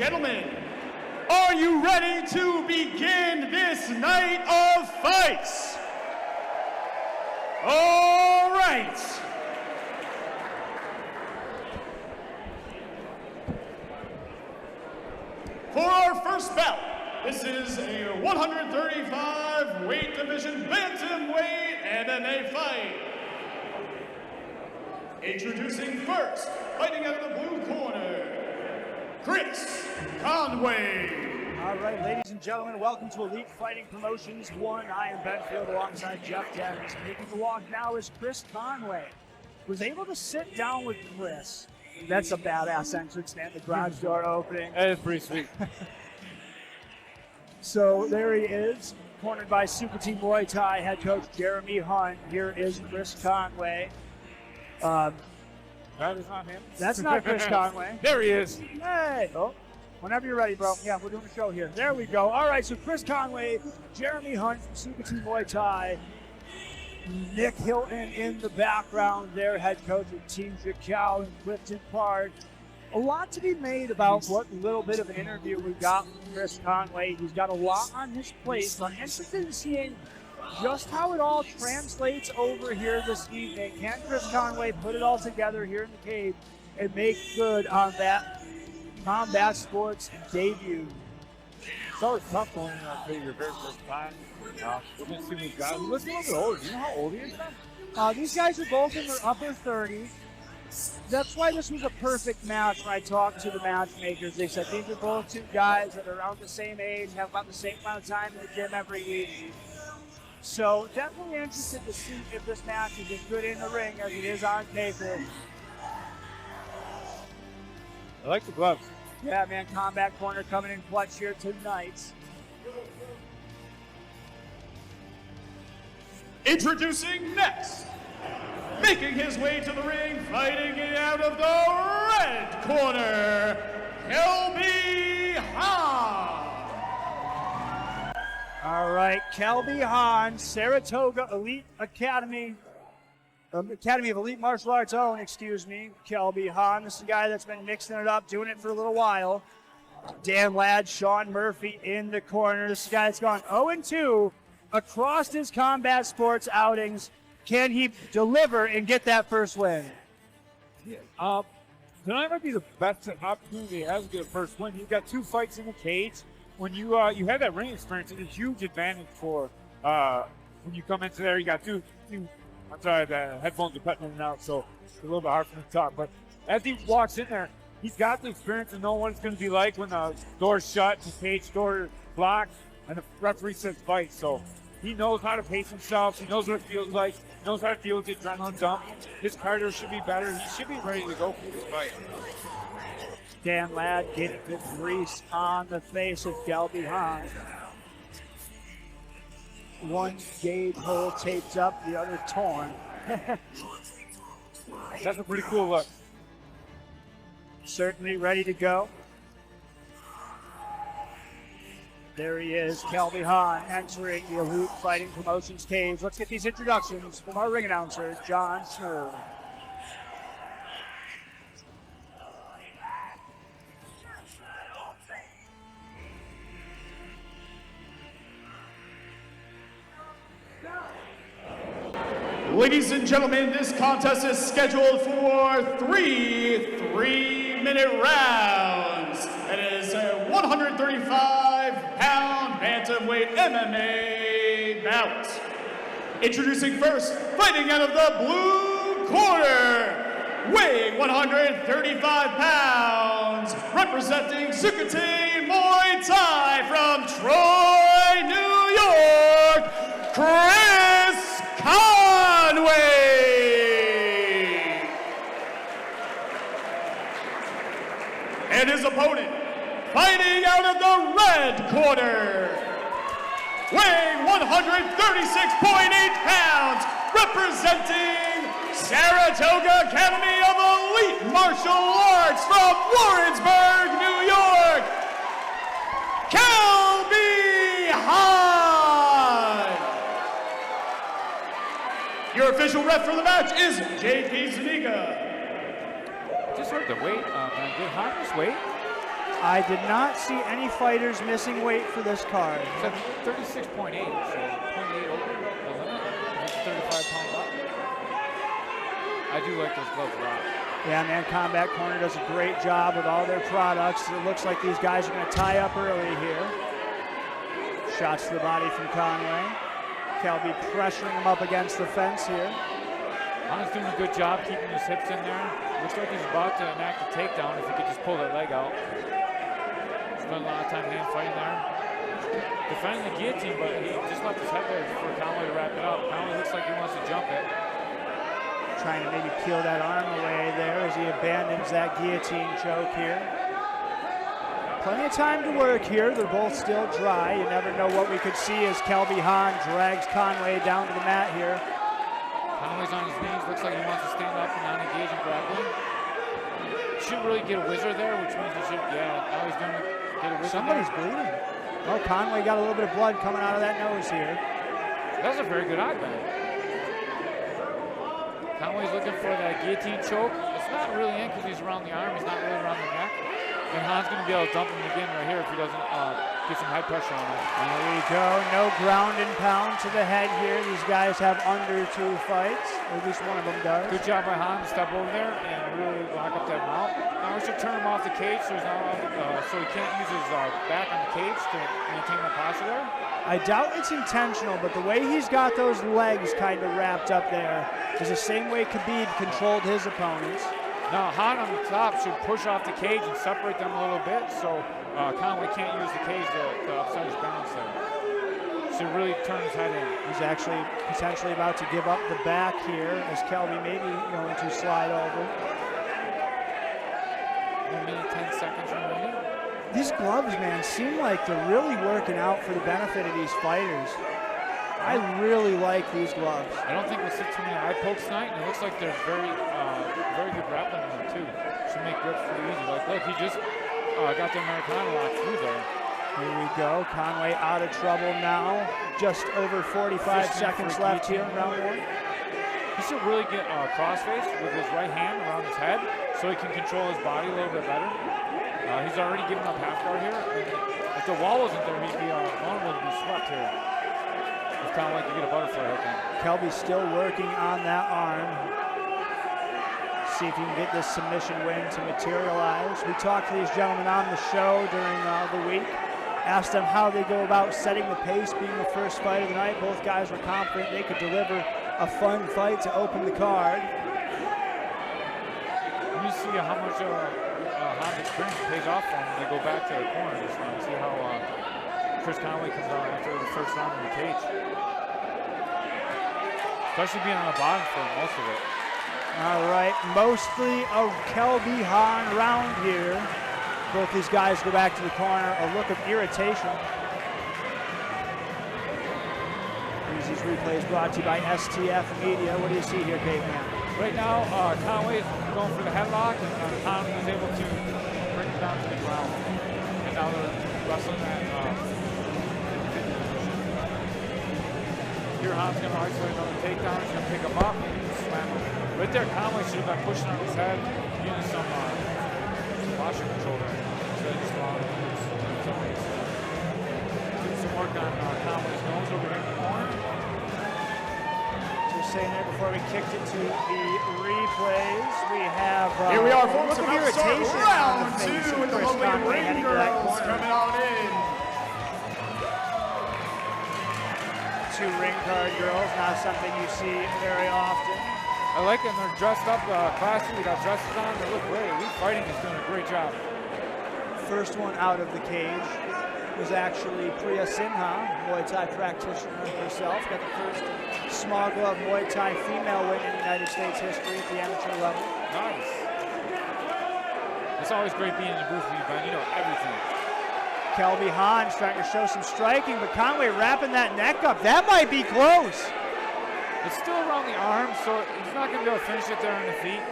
Gentlemen, are you ready to begin this night of fights? All right. For our first bout, this is a 135 weight division Bantamweight MMA fight. Introducing first, fighting out of the blue corner, Conway. All right, ladies and gentlemen, welcome to Elite Fighting Promotions 1. I am Ben Field alongside Jeff Dennis. Making the walk now is Conway. Was able to sit down with Chris. That's a badass entrance, man. The garage door opening. That is pretty sweet. So there he is, cornered by Sukhti Muay Thai head coach Kelby Hahn. Here is Chris Conway. That is not him. That's not Chris Conway. There he is. Hey! Oh, whenever you're ready, bro. Yeah, we're doing a show here. There we go. All right, so Chris Conway, Kelby Hahn from Sukhti Muay Thai, Nick Hilton in the background there, head coach of Team Chicago in Clifton Park. A lot to be made about what little bit of an interview we got from Chris Conway. He's got a lot on his plate, so I'm interested in seeing just how it all translates over here this evening. Can Chris Conway put it all together here in the cage and make good on that combat sports debut? It's always tough going to your very first time. We're going to see what he's got. He looks a little bit older. Do you know how old he is now? These guys are both in their upper 30s. That's why this was a perfect match. When I talked to the matchmakers, they said these are both two guys that are around the same age, have about the same amount of time in the gym every week. So definitely interested to see if this match is as good in the ring as it is on paper. I like the gloves. Yeah, man, combat corner coming in clutch here tonight. Introducing next, making his way to the ring, fighting it out of the red corner, Kelby Hahn. All right, Kelby Hahn, Saratoga Elite Academy of Elite Martial Arts own, Kelby Hahn. This is a guy that's been mixing it up, doing it for a little while. Dan Ladd, Sean Murphy in the corner. This is a guy that's gone 0-2 across his combat sports outings. Can he deliver and get that first win? Yeah. Tonight might be the best opportunity he has to get a first win. You've got two fights in the cage. When you have that ring experience, it's a huge advantage for when you come into there. You got two. I'm sorry, the headphones are cutting in and out, so it's a little bit hard for me to talk. But as he walks in there, he's got the experience to know what it's going to be like when the door's shut, the cage door locked, and the referee says fight. So he knows how to pace himself. He knows what it feels like. He knows how to feel with the adrenaline dump. His cardio should be better. He should be ready to go for this fight. Dan Ladd getting the grease on the face of Kelby Hahn. One gauge hole taped up, the other torn. That's a pretty cool look. Certainly ready to go. There he is, Kelby Hahn, entering the Elite Fighting Promotions cage. Let's get these introductions from our ring announcer, John Schnur. Ladies and gentlemen, this contest is scheduled for three 3-minute rounds. It is a 135-pound bantamweight MMA bout. Introducing first, fighting out of the blue corner, weighing 135 pounds, representing Sukhti Muay Thai from Troy, New York, Chris Conway. And his opponent, fighting out of the red corner, weighing 136.8 pounds, representing Saratoga Academy of Elite Martial Arts from Warrensburg, New York, Kelby Hahn. Your official ref for the match is JP Zuniga. Just heard the weight. Did Hahn just weight? I did not see any fighters missing weight for this card. 36.8, so 0.8 over the limit. 35-pound up. I do like those gloves a lot. Yeah, man, Combat Corner does a great job with all their products. It looks like these guys are going to tie up early here. Shots to the body from Conway. Kelby pressuring him up against the fence here. Hahn's doing a good job keeping his hips in there. Looks like he's about to enact a takedown if he could just pull that leg out. Spent a lot of time hand fighting there. Defending the guillotine, but he just left his head there for Conway to wrap it up. Conway looks like he wants to jump it. Trying to maybe peel that arm away there as he abandons that guillotine choke here. Plenty of time to work here. They're both still dry. You never know what we could see as Kelby Hahn drags Conway down to the mat here. Conway's on his knees. Looks like he wants to stand up and not engage in grappling. Should really get a whizzer there, which means he should, yeah, now he's going to get a whizzer. Somebody's bleeding. Oh, Conway got a little bit of blood coming out of that nose here. That's a very good eye bend. Conway's looking for that guillotine choke. It's not really in because he's around the arm. He's not really around the neck. And Hahn's going to be able to dump him again right here if he doesn't get some head pressure on him. There we go. No ground and pound to the head here. These guys have under 2 fights. At least one of them does. Good job by Hahn to step over there and really lock up that mount. Now we should turn him off the cage so he can't use his back on the cage to maintain the posture there. I doubt it's intentional, but the way he's got those legs kind of wrapped up there is the same way Khabib controlled his opponents. Now Hahn on the top should push off the cage and separate them a little bit so Conway can't use the cage to upset his balance there. Should really turn his head in. He's actually potentially about to give up the back here as Kelby may be going to slide over. 1 minute, 10 seconds remaining. These gloves, man, seem like they're really working out for the benefit of these fighters. I really like these gloves. I don't think we'll see too many eye pokes tonight, and it looks like there's very good grappling in there too. Should make grips pretty easy. Like, look, he just got the Americana lock through there. Here we go. Conway out of trouble now. Just over 45 seconds left here in round 1. He should really get crossface with his right hand around his head so he can control his body a little bit better. He's already given up half guard here. And if the wall wasn't there, he'd be vulnerable to be swept here. It's kind of like you get a butterfly hook in. Kelby's still working on that arm. See if he can get this submission win to materialize. We talked to these gentlemen on the show during the week. Asked them how they go about setting the pace, being the first fight of the night. Both guys were confident they could deliver a fun fight to open the card. You see how much Hahn's experience pays off for him when they go back to the corner this round. See how Chris Conway comes out after the first round in the cage. Especially being on the bottom for most of it. All right, mostly a Kelby Hahn round here. Both these guys go back to the corner, a look of irritation. These replays brought to you by STF Media. What do you see here, Caveman? Right now, Conway is going for the headlock, and Conway is able to bring him down to the ground. And now they're wrestling that. Here, Hahn's going to isolate another takedown. He's going to pick him up and slam him. Right there, Conway should have been pushing on his head, using some posture control there. Instead of just allowing him to use some ways. Doing some work on Conway's nose over here in the corner. Saying there before we kicked it to the replays, we have here we are, folks, some about to start irritation round 2 with the Chris lovely Conway ring heading to that girls corner. coming on in. 2 ring card girls, not something you see very often. I like them. They're dressed up classy. They got dresses on. They look great. Elite Fighting is doing a great job. First one out of the cage was actually Priya Sinha, Muay Thai practitioner herself. Got the first small glove Muay Thai female win in United States history at the amateur level. Nice. It's always great being in the booth with you, Ben. You know everything. Kelby Hahn trying to show some striking, but Conway wrapping that neck up. That might be close. It's still around the arm, so he's not going to be able to finish it there on the feet.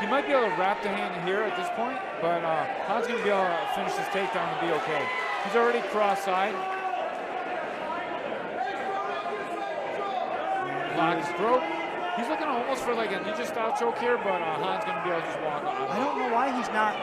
He might be able to wrap the hand here at this point, but Hahn's going to be able to finish this takedown and be okay. He's already cross-side. Lock his throat. He's looking almost for like a ninja style choke here, but Hahn's going to be able to just walk on. I don't know why he's not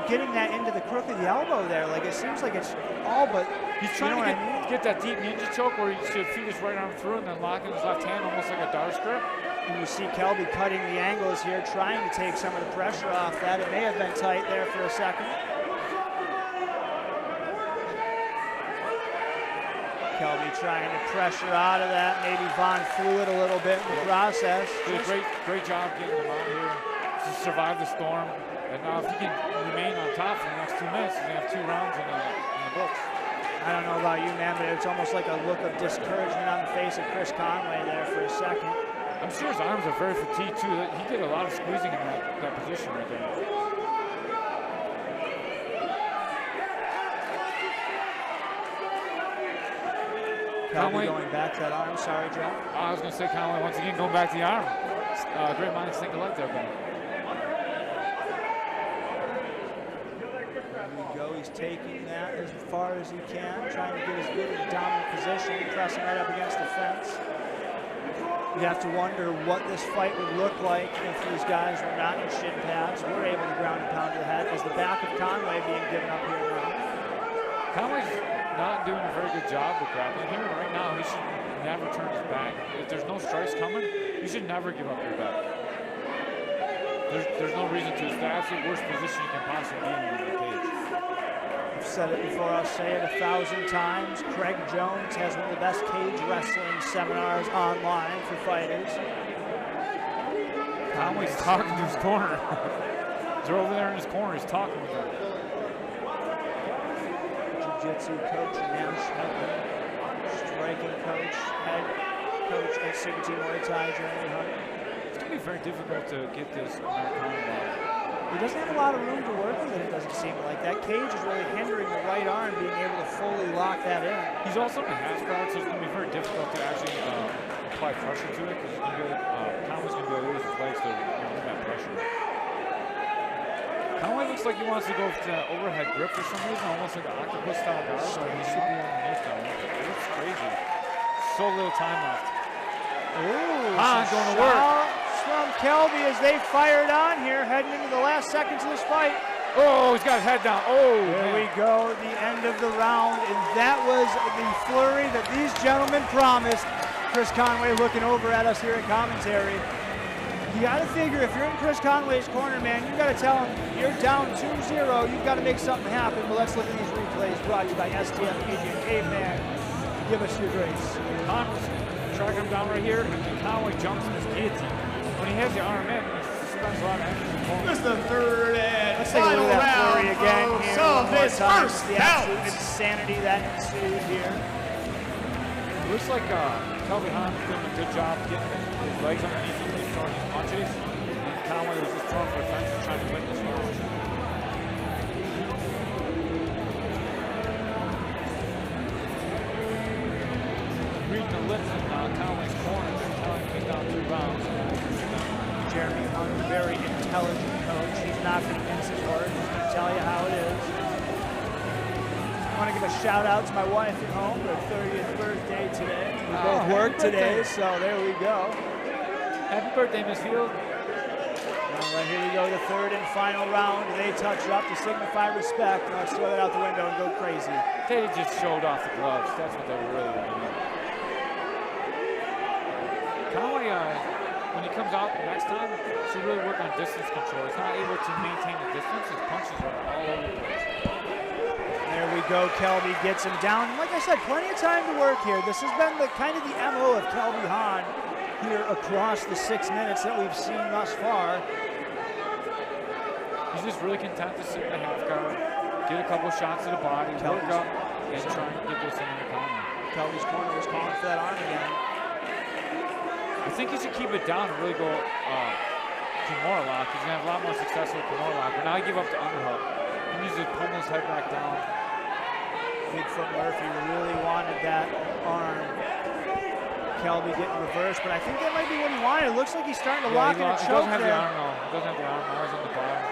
getting that into the crook of the elbow there. Like, it seems like it's all but. He's trying to get that deep ninja choke where he should feed his right arm through and then lock in his left hand almost like a Darce grip. And you see Kelby cutting the angles here, trying to take some of the pressure off that. It may have been tight there for a second. Kelby trying to pressure out of that. Maybe Von flew it a little bit in the process. Did a great job getting him out here to survive the storm. And now if he can remain on top for the next 2 minutes, he's going to have 2 rounds in the books. I don't know about you, man, but it's almost like a look of discouragement on the face of Chris Conway there for a second. I'm sure his arms are very fatigued too. He did a lot of squeezing in that position right there. Conway going back to that arm. Sorry, Joe. I was going to say Conway once again going back to the arm. Great minds think alike there, Ben. There we go. He's taking that as far as he can, trying to get as good a dominant position, pressing right up against the fence. You have to wonder what this fight would look like if these guys were not in shin pads. We're able to ground and pound to the head as the back of Conway being given up here now. Conway's not doing a very good job with grappling here. Right now, he should never turn his back. If there's no strikes coming, you should never give up your back. There's no reason to. It's the absolute worst position you can possibly be in the cage. I've said it before, I'll say it 1,000 times. Craig Jones has one of the best cage wrestling seminars online for fighters. Conway's talking to his corner. They're over there in his corner, he's talking with them. Jiu-Jitsu coach Nash Schmidt, striking coach, head coach at Sukhti Muay Thai, Jeremy Hahn. It's going to be very difficult to get this American. He doesn't have a lot of room to work with it doesn't seem like. That cage is really hindering the right arm being able to fully lock that in. He's also in a half guard, so it's going to be very difficult to actually apply pressure to it because Conway's going to be able to use his legs to remove that pressure. Conway looks like he wants to go for the overhead grip for some reason, almost like an octopus style guard, so he should be underneath now. It's crazy. So little time left. Ooh, Hahn going to work. From Kelby as they fired on here, heading into the last seconds of this fight. Oh, he's got his head down. Oh, there we go, the end of the round, and that was the flurry that these gentlemen promised. Chris Conway looking over at us here in commentary. You got to figure if you're in Chris Conway's corner, man, you got to tell him you're down 2-0. You've got to make something happen. But let's look at these replays brought to you by STF Media. Caveman, give us your grace. Hahn was tracking him down right here, and Conway jumps in his guillotine. When he has the arm in, he spends a lot of energy. This is the third and Let's take a look final at that flurry round again of here. some of this first The bout. absolute insanity that ensued here. It looks like Kelby Hahn is doing a good job getting his legs underneath him when he's throwing his punches. And Conway was just throwing for the fence and trying to win this round. Reading the lips in Conway's corner, telling him he's down 2 rounds. Jeremy Hahn, a very intelligent coach. He's not going to mince his words. He's going to tell you how it is. I want to give a shout out to my wife at home, her 30th birthday today. We both work today, so there we go. Happy birthday, Miss Field. All right, here we go, the third and final round. They touch up to signify respect. Now let's throw that out the window and go crazy. They just showed off the gloves. That's what they were really doing. Conway, when he comes out next time, should really work on distance control. He's not able to maintain the distance. His punches are all over the place. There we go, Kelby gets him down. And like I said, plenty of time to work here. This has been the kind of the MO of Kelby Hahn here across the 6 minutes that we've seen thus far. He's just really content to sit in the half guard, get a couple shots to the body, work up, and try and get this thing in the corner. Kelby's corner was calling for that arm again. I think he should keep it down and really go Kimura lock. He's going to have a lot more success with Kimura lock. But now he give up the underhook. He needs to pummel his head back down. Bigfoot Murphy really wanted that arm. Kelby getting reversed, but I think that might be what he wanted. It looks like he's starting to lock in a choke. He doesn't have the arm, though. He doesn't have the arm. Now he's on the bottom.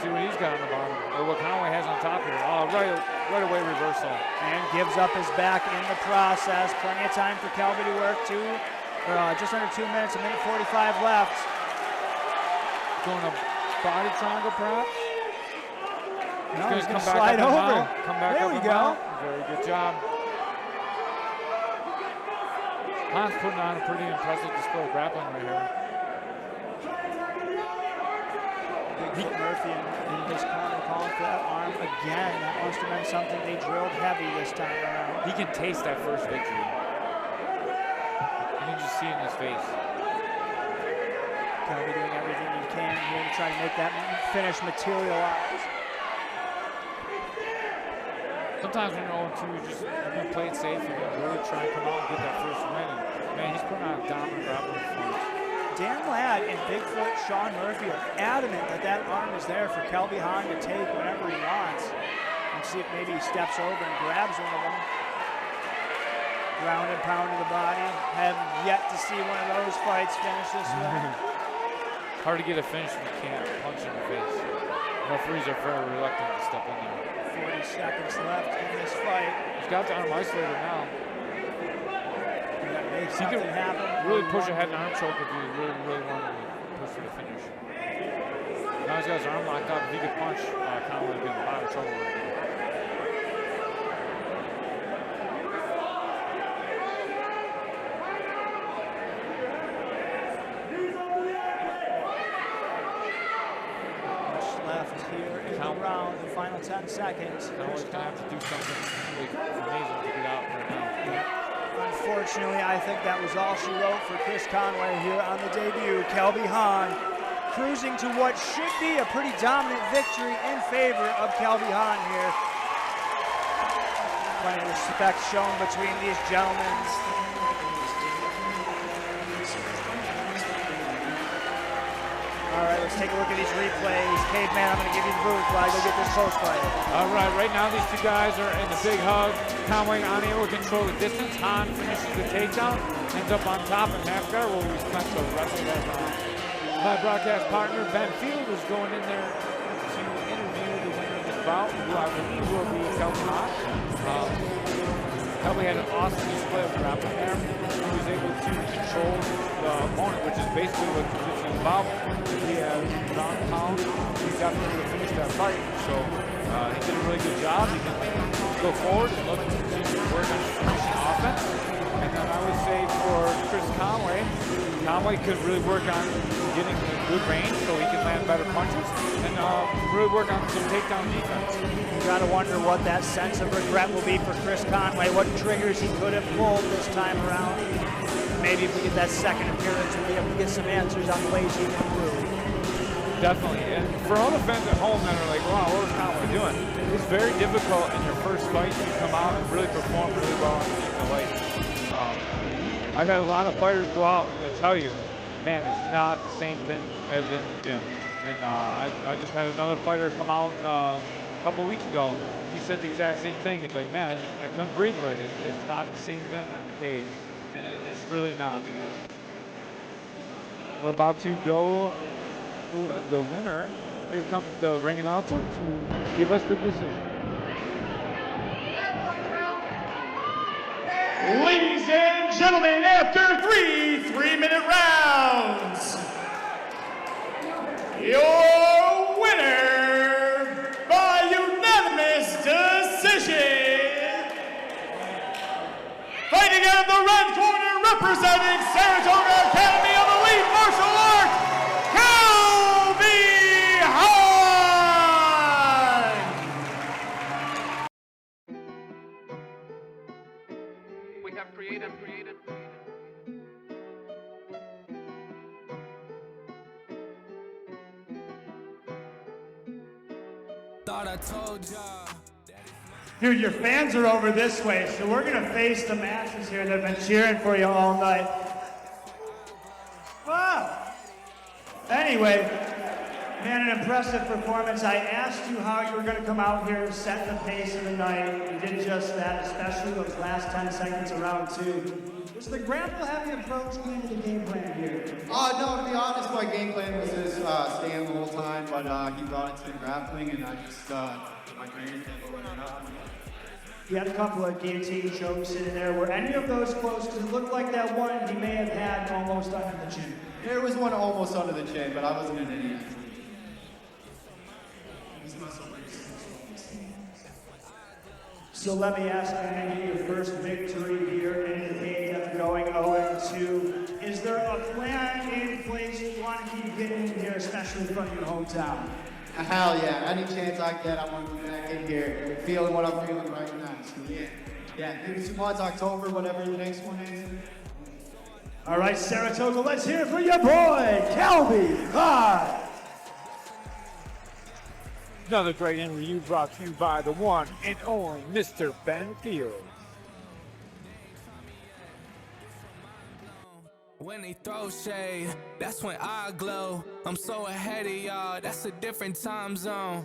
See what he's got on the bottom. Or what Conway has on top here. Oh, right away reversal. And gives up his back in the process. Plenty of time for Kelby to work too. Just under 2 minutes, 1:45 left. Going a body triangle, perhaps? No, He's gonna come back slide up and over. mount. Come back There up we and go. mount. Very good job. Hahn's putting on a pretty impressive display of grappling right here. Bigfoot Murphy in his corner calling for that arm again. That must have been something they drilled heavy this time around. He can taste that first victory. You can just see it in his face. Kelby doing everything he can here to try to make that finish materialize. Sometimes when you're 0-2, you're going to play it safe. You're going to really try and come out and get that first win. And, man, he's putting on a dominant grappling performance. Dan Ladd and Bigfoot Sean Murphy are adamant that that arm is there for Kelby Hahn to take whenever he wants. And see if maybe he steps over and grabs one of them. Ground and pound to the body. Have yet to see one of those fights finish this way. Hard to get a finish when you can't punch in the face. Referees are very reluctant to step in there. 40 seconds left in this fight. He's got the arm isolated now. Make He something could happen. really push ahead and arm choke if he really wanted to push for the finish. Now he's got his arm locked up. If he could punch, Conway would be in a lot of trouble right now. Left here in the round, the final 10 seconds. Conway's going to have to do something really amazing to get out right now. Unfortunately, I think that was all she wrote for Chris Conway here on the debut. Kelby Hahn cruising to what should be a pretty dominant victory in favor of Kelby Hahn here. Plenty of respect shown between these gentlemen. All right, let's take a look at these replays. Caveman, I'm going to give you the booth while I go get this post fight. All right, right now these two guys are in the big hug. Conway unable to control the distance. Hahn finishes the takedown, ends up on top in half guard where we spent the rest of that round. My broadcast partner, Ben Field, is going in there to interview the winner of this bout, who I believe will be Kelby Hahn. Kelby had an awesome display of grappling there. He was able to control the opponent, which is basically what position is about. He has ground and pound. He's definitely going to finish that fight. So he did a really good job. He can go forward and look to continue to work on his finishing offense. And then I would say for Chris Conway could really work on getting a good range so he can land better punches and really work on some takedown defense. You gotta wonder what that sense of regret will be for Chris Conway, what triggers he could have pulled this time around. Maybe if we get that second appearance, we'll be able to get some answers on the ways he can improve. Definitely, and for all the fans at home that are like, wow, what was Conway doing? It's very difficult in your first fight to come out and really perform really well underneath the light. I've had a lot of fighters go out and tell you, man, it's not the same thing as in gym. And I just had another fighter come out a couple weeks ago. He said the exact same thing. He's like, man, I couldn't breathe right. It's not the same thing on the stage. And it's really not. We're about to go to the winner. Here comes the ring announcer to give us the decision. Ladies and gentlemen, after three-minute rounds, your winner by unanimous decision, fighting out of the red corner, representing Saratoga Academy of Elite Martial Arts, Kelby Hahn! We have created. Thought I told y'all. Dude, your fans are over this way, so we're gonna face the masses here that have been cheering for you all night. Ah. Anyway, man, an impressive performance. I asked you how you were gonna come out here and set the pace of the night. You did just that, especially those last 10 seconds of round two. Was the grapple-heavy approach kind of the game plan here? No, to be honest, my game plan was just stand the whole time, but he brought it to the grappling, and I just, my training tempo went up. You had a couple of guillotine chokes sitting there. Were any of those close? Because it looked like that one he may have had almost under the chin. There was one almost under the chin, but I wasn't in any. So let me ask you, your first victory here in the cage after going 0-2. Is there a plan in place you want to keep getting in here, especially from your hometown? Hell yeah, any chance I get, I want to be back in here, feeling what I'm feeling right now. So yeah, maybe 2 months, October, whatever the next one is. All right, Saratoga, let's hear it for your boy, Kelby Hahn. Another great interview brought to you by the one and only Mr. Ben Field. When they throw shade, that's when I glow. I'm so ahead of y'all, that's a different time zone.